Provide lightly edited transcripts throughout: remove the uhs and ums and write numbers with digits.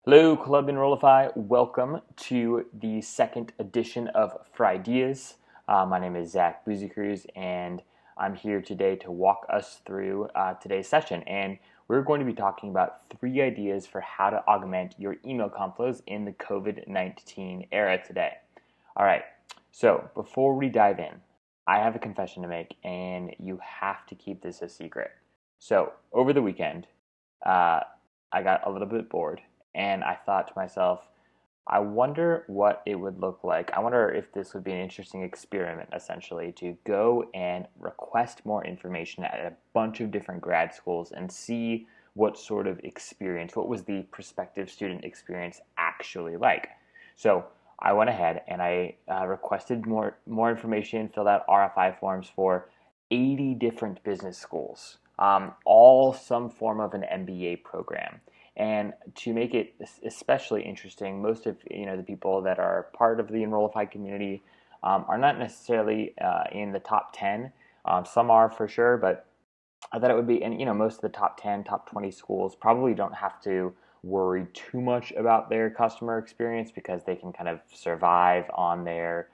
Hello, Club Enrollify. Welcome to the second edition of FRIdeas. My name is Zach Boozicrews, and I'm here today to walk us through today's session. And we're going to be talking about 3 ideas for how to augment your email conflows in the COVID-19 era today. All right, so before we dive in, I have a confession to make, and you have to keep this a secret. So over the weekend, I got a little bit bored and I thought to myself, I wonder what it would look like. I wonder if this would be an interesting experiment, essentially, to go and request more information at a bunch of different grad schools and see what sort of experience, what was the prospective student experience actually like. So I went ahead and I requested more information, filled out RFI forms for 80 different business schools, all some form of an MBA program. And to make it especially interesting, most of the people that are part of the Enrollify community are not necessarily in the top 10. Some are for sure, but I thought it would be, and most of the top 10, top 20 schools probably don't have to worry too much about their customer experience because they can kind of survive on their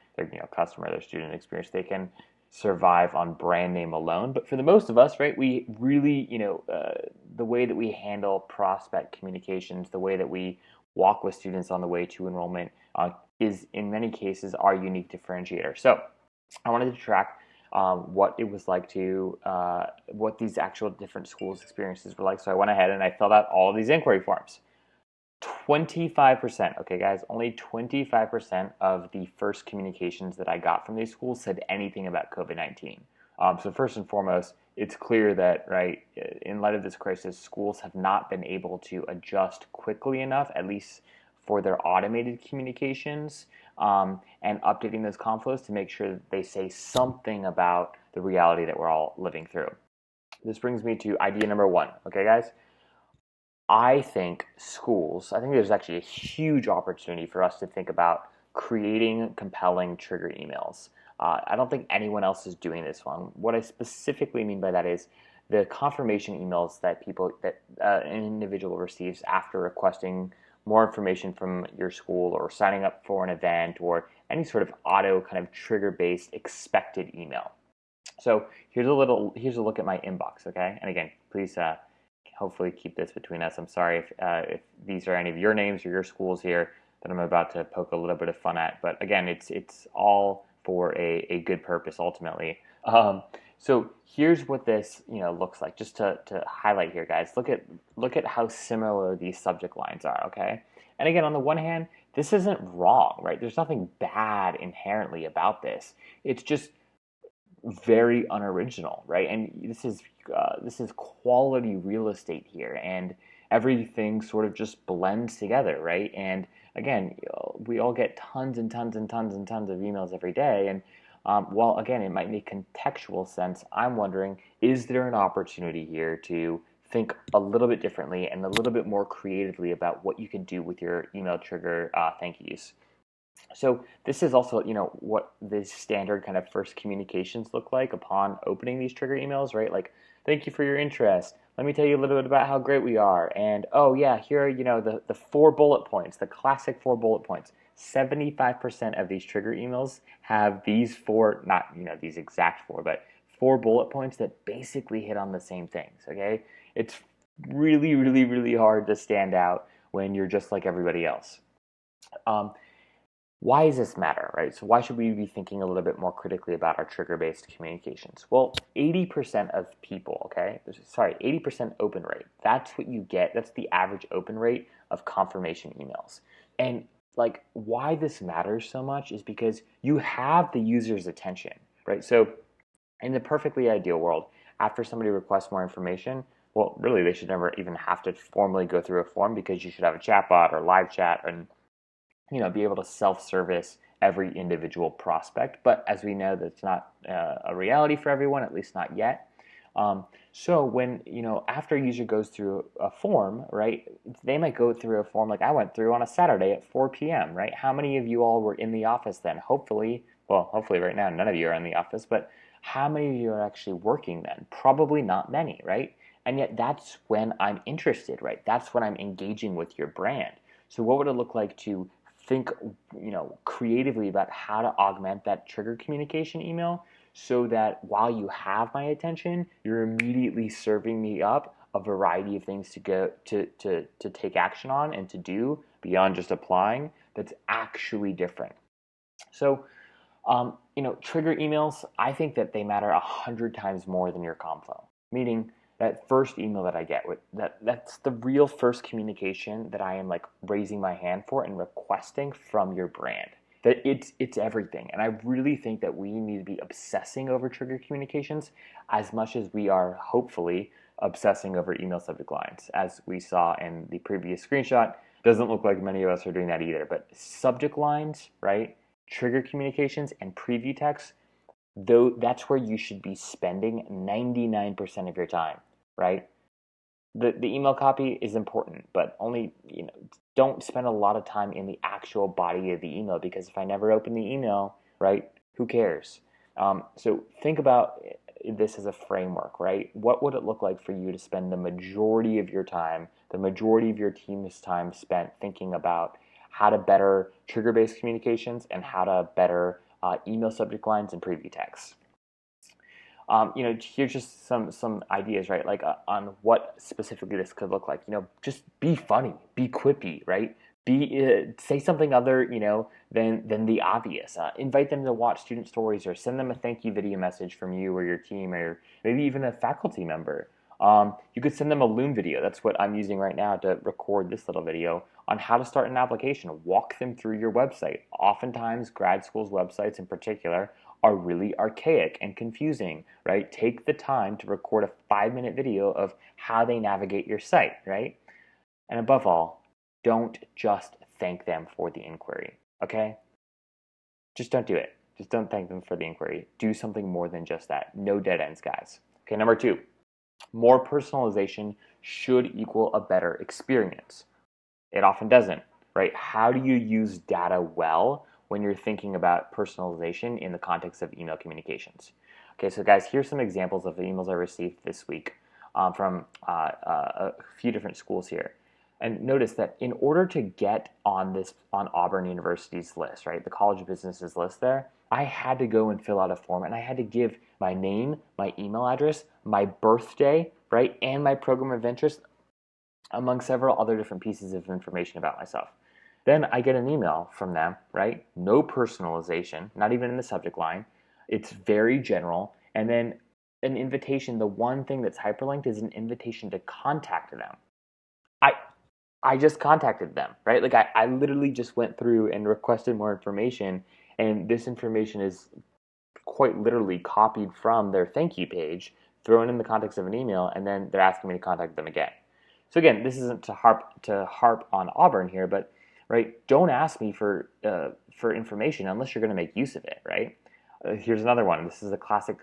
customer, their student experience. They can survive on brand name alone. But for the most of us, right, we really, the way that we handle prospect communications, the way that we walk with students on the way to enrollment is in many cases our unique differentiator. So I wanted to track what it was like to, what these actual different schools' experiences were like. So I went ahead and I filled out all of these inquiry forms. 25%, okay guys, only 25% of the first communications that I got from these schools said anything about COVID-19. So first and foremost, it's clear that, right, in light of this crisis, schools have not been able to adjust quickly enough, at least for their automated communications, and updating those conflows to make sure that they say something about the reality that we're all living through. This brings me to idea number 1, okay guys? I think there's actually a huge opportunity for us to think about creating compelling trigger emails. I don't think anyone else is doing this one. What I specifically mean by that is the confirmation emails that an individual receives after requesting more information from your school or signing up for an event or any sort of auto kind of trigger-based expected email. So here's a look at my inbox, okay? And again, please hopefully keep this between us. I'm sorry if these are any of your names or your schools here that I'm about to poke a little bit of fun at. But again, it's all for a good purpose ultimately. So here's what this looks like. Just to highlight here, guys. Look at how similar these subject lines are. Okay. And again, on the one hand, this isn't wrong, right? There's nothing bad inherently about this. It's just very unoriginal, right? And this is quality real estate here, and everything sort of just blends together, right? And again, we all get tons and tons and tons and tons of emails every day, and while again it might make contextual sense, I'm wondering, is there an opportunity here to think a little bit differently and a little bit more creatively about what you can do with your email trigger thank yous? So this is also, what the standard kind of first communications look like upon opening these trigger emails, right? Like, thank you for your interest. Let me tell you a little bit about how great we are. And, oh yeah, here are, the 4 bullet points, the classic 4 bullet points. 75% of these trigger emails have these 4, not, these exact 4, but 4 bullet points that basically hit on the same things, okay? It's really, really, really hard to stand out when you're just like everybody else. Why does this matter, right? So why should we be thinking a little bit more critically about our trigger-based communications? Well, 80% of people, okay, 80% open rate. That's what you get. That's the average open rate of confirmation emails. And like why this matters so much is because you have the user's attention, right? So in the perfectly ideal world, after somebody requests more information, well, really they should never even have to formally go through a form because you should have a chatbot or live chat and be able to self-service every individual prospect. But as we know, that's not a reality for everyone, at least not yet. So when, after a user goes through a form, right, they might go through a form like I went through on a Saturday at 4 p.m., right? How many of you all were in the office then? Hopefully right now, none of you are in the office, but how many of you are actually working then? Probably not many, right? And yet that's when I'm interested, right? That's when I'm engaging with your brand. So what would it look like to think, creatively about how to augment that trigger communication email so that while you have my attention, you're immediately serving me up a variety of things to go to take action on and to do beyond just applying that's actually different. So trigger emails, I think that they matter 100 times more than your comm flow. Meaning that first email that I get, that's the real first communication that I am like raising my hand for and requesting from your brand. That it's everything. And I really think that we need to be obsessing over trigger communications as much as we are hopefully obsessing over email subject lines. As we saw in the previous screenshot, doesn't look like many of us are doing that either. But subject lines, right? Trigger communications and preview text, though that's where you should be spending 99% of your time, right? The email copy is important, but only, don't spend a lot of time in the actual body of the email, because if I never open the email, right, who cares? So think about this as a framework, right? What would it look like for you to spend the majority of your time, the majority of your team's time spent thinking about how to better trigger-based communications and how to better email subject lines and preview text? Here's just some ideas, right? Like on what specifically this could look like. Just be funny, be quippy, right? Say something other, than the obvious. Invite them to watch student stories, or send them a thank you video message from you or your team, or maybe even a faculty member. You could send them a Loom video. That's what I'm using right now to record this little video on how to start an application. Walk them through your website. Oftentimes, grad schools' websites in particular are really archaic and confusing, right? Take the time to record a 5-minute video of how they navigate your site, right? And above all, don't just thank them for the inquiry, okay? Just don't do it. Just don't thank them for the inquiry. Do something more than just that. No dead ends, guys. Okay, number 2. More personalization should equal a better experience. It often doesn't, right? How do you use data well when you're thinking about personalization in the context of email communications? Okay, so guys, here's some examples of the emails I received this week from a few different schools here. And notice that in order to get on Auburn University's list, right, the College of Business's list there, I had to go and fill out a form, and I had to give my name, my email address, my birthday, right, and my program of interest, among several other different pieces of information about myself. Then I get an email from them, right? No personalization, not even in the subject line. It's very general. And then an invitation, the one thing that's hyperlinked is an invitation to contact them. I just contacted them, right? Like I literally just went through and requested more information, and this information is quite literally copied from their thank you page, thrown in the context of an email, and then they're asking me to contact them again. So again, this isn't to harp on Auburn here, but right, don't ask me for information unless you're going to make use of it, right? Here's another one. This is a classic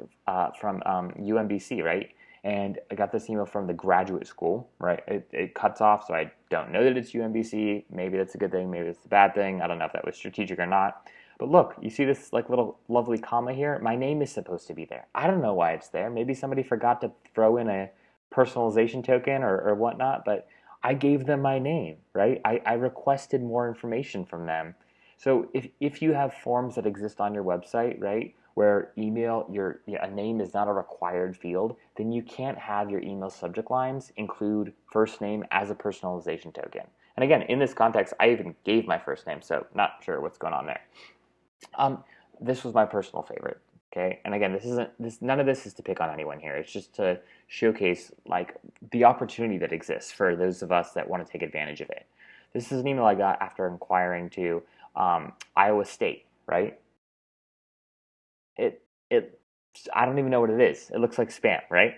from UMBC, right? And I got this email from the graduate school, right? It cuts off, so I don't know that it's UMBC. Maybe that's a good thing, maybe it's a bad thing. I don't know if that was strategic or not. But look, you see this like little lovely comma here? My name is supposed to be there. I don't know why it's there. Maybe somebody forgot to throw in a personalization token or whatnot, but I gave them my name, right? I requested more information from them. So if you have forms that exist on your website, right, where a name is not a required field, then you can't have your email subject lines include first name as a personalization token. And again, in this context, I even gave my first name, so not sure what's going on there. This was my personal favorite. Okay, and again, none of this is to pick on anyone here. It's just to showcase like the opportunity that exists for those of us that want to take advantage of it. This is an email I got after inquiring to Iowa State, right? I don't even know what it is. It looks like spam, right?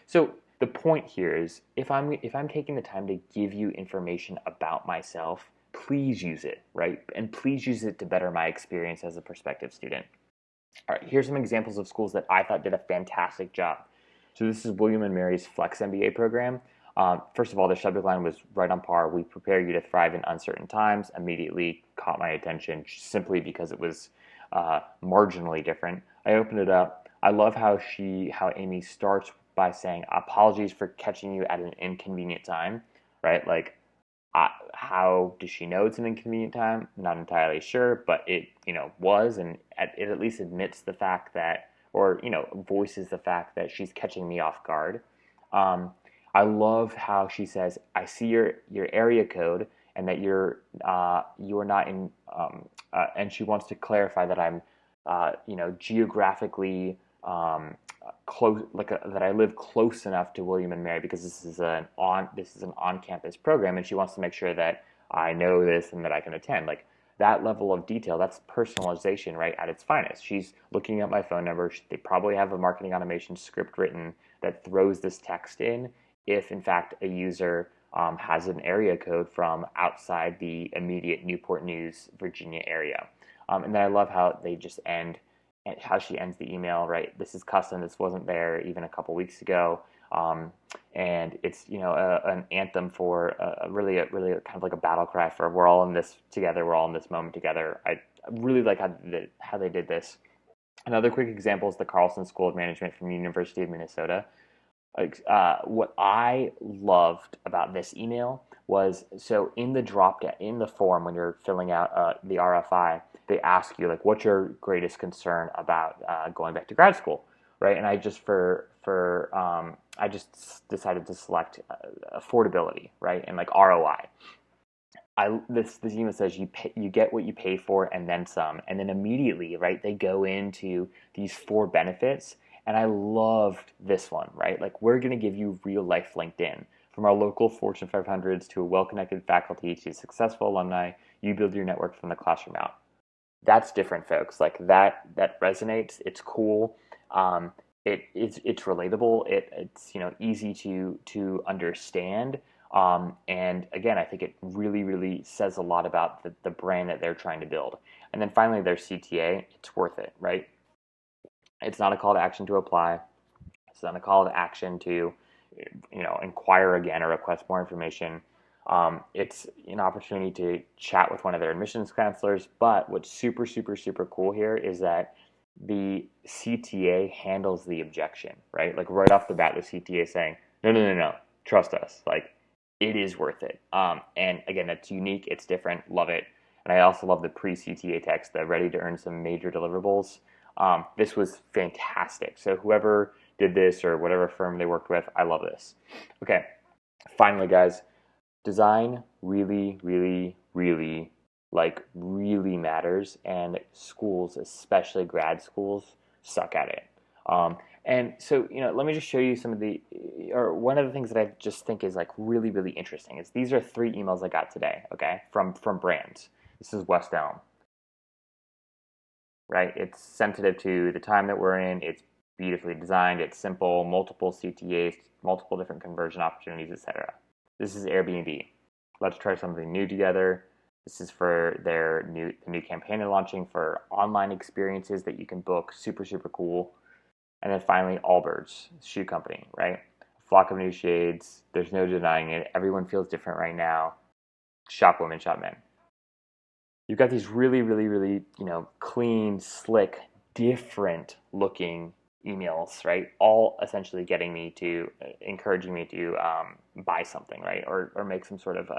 So the point here is if I'm taking the time to give you information about myself, please use it, right? And please use it to better my experience as a prospective student. All right, here's some examples of schools that I thought did a fantastic job. So this is William & Mary's Flex MBA program. First of all, their subject line was right on par. We prepare you to thrive in uncertain times. Immediately caught my attention simply because it was marginally different. I opened it up. I love how Amy starts by saying, apologies for catching you at an inconvenient time, right? Like, How does she know it's an inconvenient time? Not entirely sure, but it, was, and it at least admits the fact that, or, voices the fact that she's catching me off guard. Um, I love how she says, "I see your area code, and that you are not in," and she wants to clarify that I'm, geographically close, that I live close enough to William and Mary, because this is an on campus program, and she wants to make sure that I know this and that I can attend. Like, that level of detail, that's personalization, right, at its finest. She's looking at my phone number. They probably have a marketing automation script written that throws this text in if, in fact, a user has an area code from outside the immediate Newport News, Virginia area. And then I love how they just end, and how she ends the email, right? This is custom. This wasn't there even a couple weeks ago. And it's, an anthem for really kind of like a battle cry for, we're all in this together. We're all in this moment together. I really like how they did this. Another quick example is the Carlson School of Management from University of Minnesota. What I loved about this email was, so in the in the form when you're filling out the RFI, they ask you, like, what's your greatest concern about going back to grad school, right? And I just I just decided to select affordability, right, and like ROI. This email says you get what you pay for and then some, and then immediately, right, they go into these 4 benefits, and I loved this one, right? Like, we're going to give you real life LinkedIn, from our local Fortune 500s to a well-connected faculty to successful alumni. You build your network from the classroom out. That's different, folks. Like, that resonates. It's cool. It's relatable. It's easy to understand. And again, I think it really, really says a lot about the brand that they're trying to build. And then finally, their CTA. It's worth it, right? It's not a call to action to apply. It's not a call to action to, inquire again or request more information. It's an opportunity to chat with one of their admissions counselors. But what's super, super, super cool here is that the CTA handles the objection, right? Like, right off the bat, the CTA is saying, no, no, no, no, trust us. Like, it is worth it. And again, it's unique. It's different. Love it. And I also love the pre-CTA text, the ready to earn some major deliverables. This was fantastic. So whoever did this, or whatever firm they worked with, I love this. Okay, finally, guys, design really, really, really, really matters, and schools, especially grad schools, suck at it. And so, let me just show you or one of the things that I just think is, like, really, really interesting is these are 3 emails I got today, okay, from brands. This is West Elm, right? It's sensitive to the time that we're in. It's beautifully designed. It's simple, multiple CTAs, multiple different conversion opportunities, etc. This is Airbnb. Let's try something new together. This is for their new campaign they're launching for online experiences that you can book. Super, super cool. And then finally, Allbirds, shoe company, right? A flock of new shades. There's no denying it. Everyone feels different right now. Shop women, shop men. You've got these really, really, really, clean, slick, different looking emails, right? All essentially encouraging me to buy something, right? Or make some sort of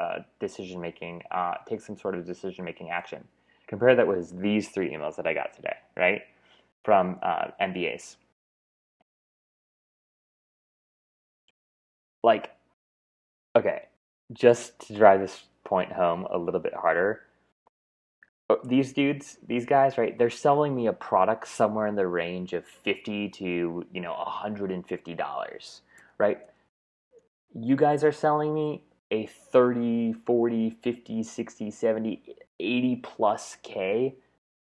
take some sort of decision making action. Compare that with these 3 emails that I got today, right? From MBAs. Like, okay, just to drive this point home a little bit harder, these guys, right, they're selling me a product somewhere in the range of $50 to $150, right? You guys are selling me a 30, 40, 50, 60, 70, 80 plus K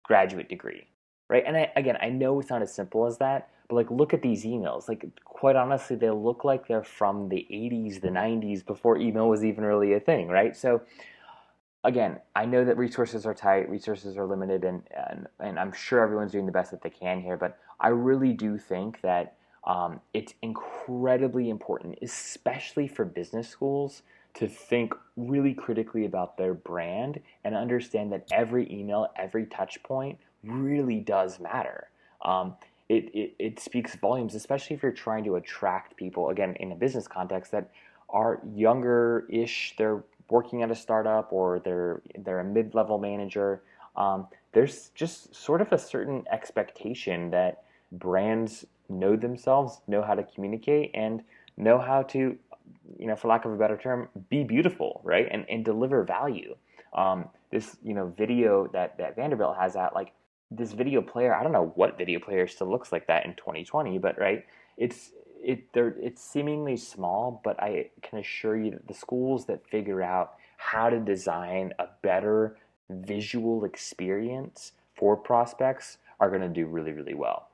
graduate degree, right? And I know it's not as simple as that, but, like, look at these emails. Like, quite honestly, they look like they're from the 80s, the 90s, before email was even really a thing, right? So again, I know that resources are tight, resources are limited, and I'm sure everyone's doing the best that they can here, but I really do think that it's incredibly important, especially for business schools, to think really critically about their brand and understand that every email, every touch point really does matter. It speaks volumes, especially if you're trying to attract people, again, in a business context, that are younger-ish. They're working at a startup or they're a mid-level manager, there's just sort of a certain expectation that brands know themselves, know how to communicate, and know how to, for lack of a better term, be beautiful, right? And deliver value. This, video that Vanderbilt has out, like this video player, I don't know what video player still looks like that in 2020, but right, it's seemingly small, but I can assure you that the schools that figure out how to design a better visual experience for prospects are going to do really, really well.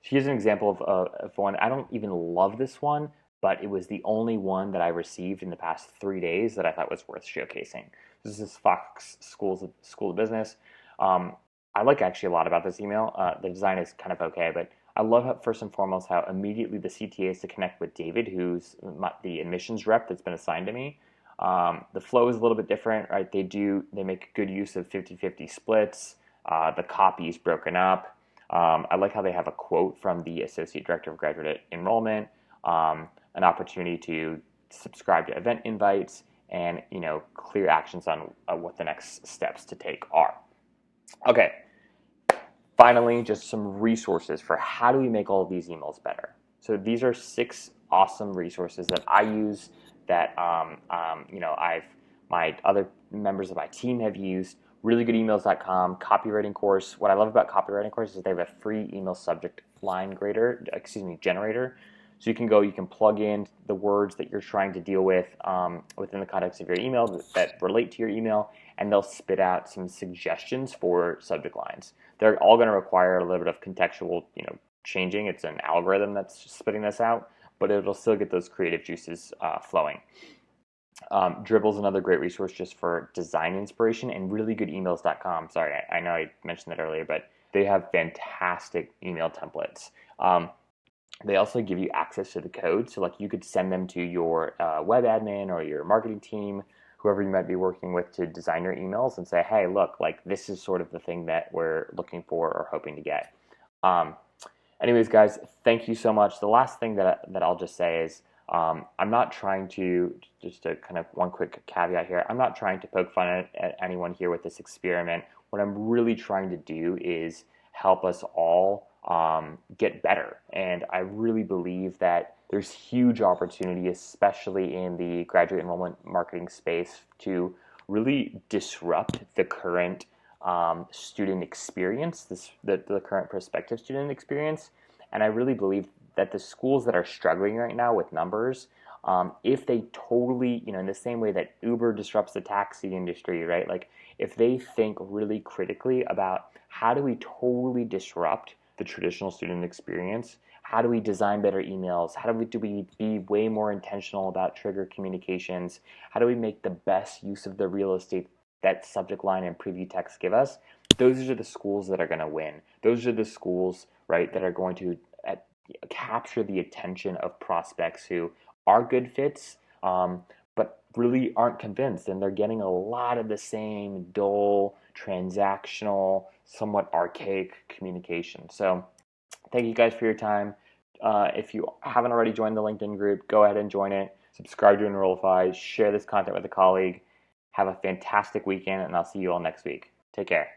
So here's an example of one. I don't even love this one, but it was the only one that I received in the past 3 days that I thought was worth showcasing. This is Fox School of Business. I like actually a lot about this email. The design is kind of okay, but I love how, first and foremost, how immediately the CTA is to connect with David, who's the admissions rep that's been assigned to me. The flow is a little bit different, right? They make good use of 50-50 splits. The copy is broken up. I like how they have a quote from the Associate Director of Graduate Enrollment, an opportunity to subscribe to event invites, and clear actions on what the next steps to take are. Okay, finally, just some resources for how do we make all of these emails better. So these are 6 awesome resources that I use that my other members of my team have used. Reallygoodemails.com, copywriting course. What I love about copywriting course is they have a free email subject line generator. So you can plug in the words that you're trying to deal with within the context of your email that relate to your email, and they'll spit out some suggestions for subject lines. They're all going to require a little bit of contextual, changing. It's an algorithm that's spitting this out, but it'll still get those creative juices flowing. Dribble's another great resource just for design inspiration, and reallygoodemails.com. Sorry, I know I mentioned that earlier, but they have fantastic email templates. They also give you access to the code, so like you could send them to your web admin or your marketing team, whoever you might be working with, to design your emails and say, hey, look, like this is sort of the thing that we're looking for or hoping to get. Anyways, guys, thank you so much. The last thing that I'll just say is I'm not trying to, just to kind of one quick caveat here, I'm not trying to poke fun at anyone here with this experiment. What I'm really trying to do is help us all get better. And I really believe that there's huge opportunity, especially in the graduate enrollment marketing space, to really disrupt the current student experience, the current prospective student experience. And I really believe that the schools that are struggling right now with numbers, if they totally, in the same way that Uber disrupts the taxi industry, right? Like if they think really critically about how do we totally disrupt the traditional student experience, how do we design better emails, how do we be way more intentional about trigger communications, how do we make the best use of the real estate that subject line and preview text give us, those are the schools that are going to win. Those are the schools, right, that are going to capture the attention of prospects who are good fits, but really aren't convinced, and they're getting a lot of the same dull, transactional, somewhat archaic communication. So thank you guys for your time. If you haven't already joined the LinkedIn group, go ahead and join it. Subscribe to Enrollify, share this content with a colleague. Have a fantastic weekend, and I'll see you all next week. Take care.